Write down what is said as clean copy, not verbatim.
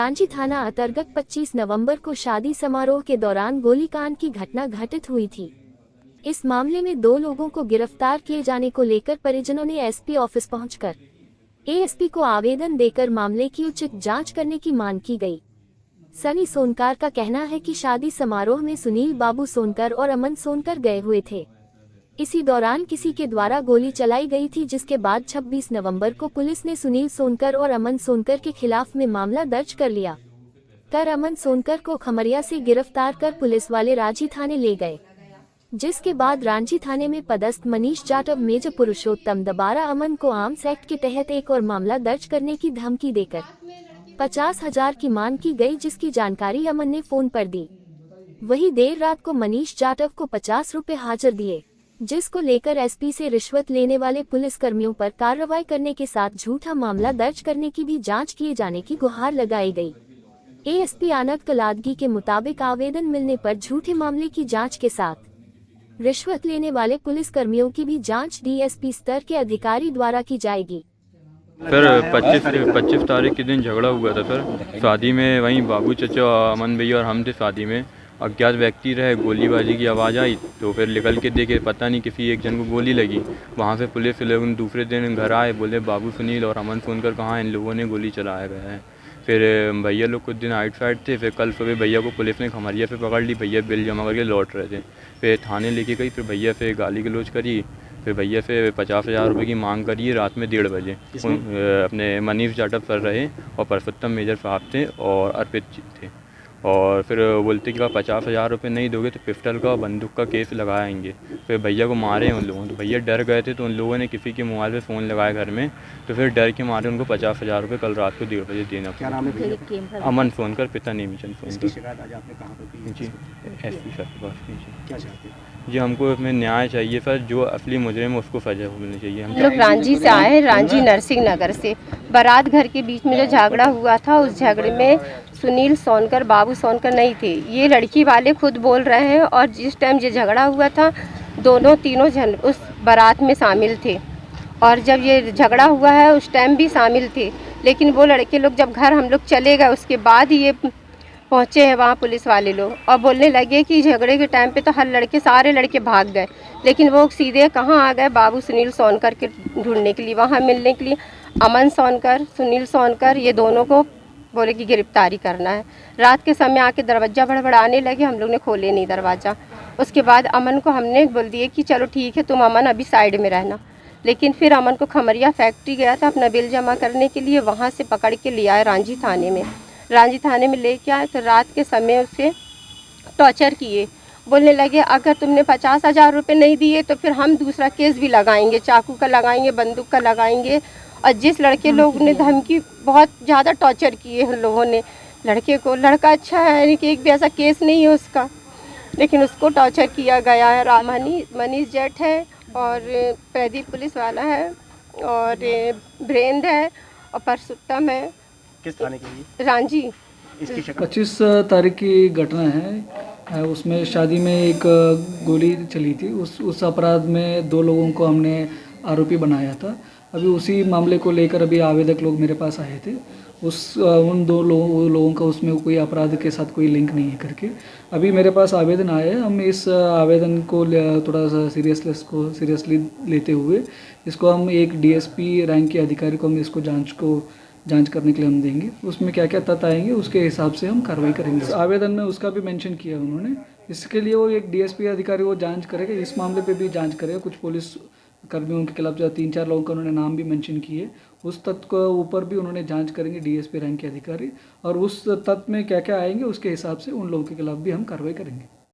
रांची थाना अंतर्गत 25 नवंबर को शादी समारोह के दौरान गोलीकांड की घटना घटित हुई थी। इस मामले में 2 लोगों को गिरफ्तार किए जाने को लेकर परिजनों ने एसपी ऑफिस पहुंचकर एएसपी को आवेदन देकर मामले की उचित जांच करने की मांग की गई। सनी सोनकर का कहना है कि शादी समारोह में सुनील बाबू सोनकर और अमन सोनकर गए हुए थे। इसी दौरान किसी के द्वारा गोली चलाई गई थी, जिसके बाद 26 नवंबर को पुलिस ने सुनील सोनकर और अमन सोनकर के खिलाफ में मामला दर्ज कर लिया। अमन सोनकर को खमरिया से गिरफ्तार कर पुलिस वाले रांची थाने ले गए, जिसके बाद रांची थाने में पदस्थ मनीष जाटव मेजर पुरुषोत्तम दोबारा अमन को आर्म्स एक्ट के तहत एक और मामला दर्ज करने की धमकी देकर 50,000 की मांग की गई, जिसकी जानकारी अमन ने फोन पर दी। वही देर रात को मनीष जाटव को 50 रुपए हाजिर दिए, जिसको लेकर एसपी से रिश्वत लेने वाले पुलिस कर्मियों पर कार्रवाई करने के साथ झूठा मामला दर्ज करने की भी जांच किए जाने की गुहार लगाई गई। एएसपी आनंद कलादगी के मुताबिक आवेदन मिलने पर झूठे मामले की जांच के साथ रिश्वत लेने वाले पुलिस कर्मियों की भी जांच डीएसपी स्तर के अधिकारी द्वारा की जाएगी। सर 25 तारीख के दिन झगड़ा हुआ था सर, शादी में। वहीं बाबू चचा अमन भैया और हम थे शादी में। अज्ञात व्यक्ति रहे, गोलीबाजी की आवाज़ आई तो फिर निकल के देखे, पता नहीं किसी एक जन को गोली लगी। वहाँ से पुलिस लोग दूसरे दिन घर आए, बोले बाबू सुनील और अमन सोनकर कहाँ, इन लोगों ने गोली चलाया गया है। फिर भैया लोग कुछ दिन आउटसाइड थे। फिर कल सुबह भैया को पुलिस ने खमरिया पे पकड़ ली। भैया बिल जमा करके लौट रहे थे। फिर थाने लेके गई। फिर भैया से गाली गलौज करी। फिर भैया से 50,000 रुपये की मांग करी रात में 1:30 बजे। अपने मनीष जाटव सर रहे और पुरुषोत्तम मेजर साहब थे और अर्पित जी थे। और फिर बोलते कि आप 50,000 रुपये नहीं दोगे तो पिस्टल का बंदूक का केस लगाएंगे। फिर भैया को मारे उन लोगों, तो भैया डर गए थे। तो उन लोगों ने किसी के मोबाइल पे फ़ोन लगाया घर में, तो फिर डर के मारे उनको 50,000 रुपये कल रात को 1:30 बजे देना। क्या नाम है? अमन सोनकर, पिता नेमीचंद सोनकर। शिकायत आज आपने कहाँ पर की? जी एसपी सर के पास की। क्या चाहते हैं? जी हमको इसमें न्याय चाहिए सर, जो असली मुजरिम है उसको सजा मिलनी चाहिए। हम लोग रांची से आए हैं, रांची नरसिंह नगर से। बारात घर के बीच में जो झगड़ा हुआ था, उस झगड़े में सुनील सोनकर बाबू सोनकर नहीं थे, ये लड़की वाले खुद बोल रहे हैं। और जिस टाइम ये झगड़ा हुआ था, तीनों जन उस बारात में शामिल थे। और जब ये झगड़ा हुआ है उस टाइम भी शामिल थे, लेकिन वो लड़के लोग जब घर हम लोग चले गए उसके बाद ये पहुँचे हैं वहाँ पुलिस वाले लोग, और बोलने लगे कि झगड़े के टाइम पे तो सारे लड़के भाग गए, लेकिन वो सीधे कहाँ आ गए, बाबू सुनील सोनकर के ढूंढने के लिए, वहाँ मिलने के लिए। अमन सोनकर, सुनील सोनकर, ये दोनों को बोले कि गिरफ्तारी करना है। रात के समय आके दरवाज़ा बड़बड़ाने लगे, हम लोग ने खोले नहीं दरवाज़ा। उसके बाद अमन को हमने बोल दिए कि चलो ठीक है, तुम अमन अभी साइड में रहना। लेकिन फिर अमन को खमरिया फैक्ट्री गया था अपना बिल जमा करने के लिए, वहाँ से पकड़ के ले आए रांची थाने में। रांची थाने में लेके आए तो रात के समय उसे टॉर्चर किए। बोलने लगे अगर तुमने 50,000 रुपये नहीं दिए तो फिर हम दूसरा केस भी लगाएंगे, चाकू का लगाएंगे, बंदूक का लगाएंगे। और जिस लड़के लोग ने धमकी, बहुत ज़्यादा टॉर्चर किए हम लोगों ने लड़के को। लड़का अच्छा है, यानी कि एक भी ऐसा केस नहीं है उसका, लेकिन उसको टॉर्चर किया गया है। मनीष जट है और प्रदीप पुलिस वाला है और वीरेंद्र है और पुरुषोत्तम है। किस थाने के लिए? रांची। 25 तारीख की घटना है। उसमें शादी में एक गोली चली थी। उस अपराध में 2 लोगों को हमने आरोपी बनाया था। अभी उसी मामले को लेकर अभी आवेदक लोग मेरे पास आए थे। उन 2 लोगों का उसमें कोई अपराध के साथ कोई लिंक नहीं है करके अभी मेरे पास आवेदन आया है। हम इस आवेदन को थोड़ा सा सीरियसली लेते हुए इसको हम एक डीएसपी रैंक के अधिकारी को हम इसको जांच करने के लिए हम देंगे। उसमें क्या क्या तथ्य आएंगे उसके हिसाब से हम कार्रवाई करेंगे। आवेदन में उसका भी मेंशन किया उन्होंने। इसके लिए वो एक डीएसपी अधिकारी वो जांच करेगा, इस मामले पे भी जांच करेगा। कुछ पुलिस कर्मियों के खिलाफ 3-4 लोगों का उन्होंने नाम भी मेंशन किए, उस तथ्य के ऊपर भी उन्होंने जांच करेंगे डीएसपी रैंक के अधिकारी। और उस तथ्य में क्या क्या आएंगे उसके हिसाब से उन लोगों के खिलाफ भी हम कार्रवाई करेंगे।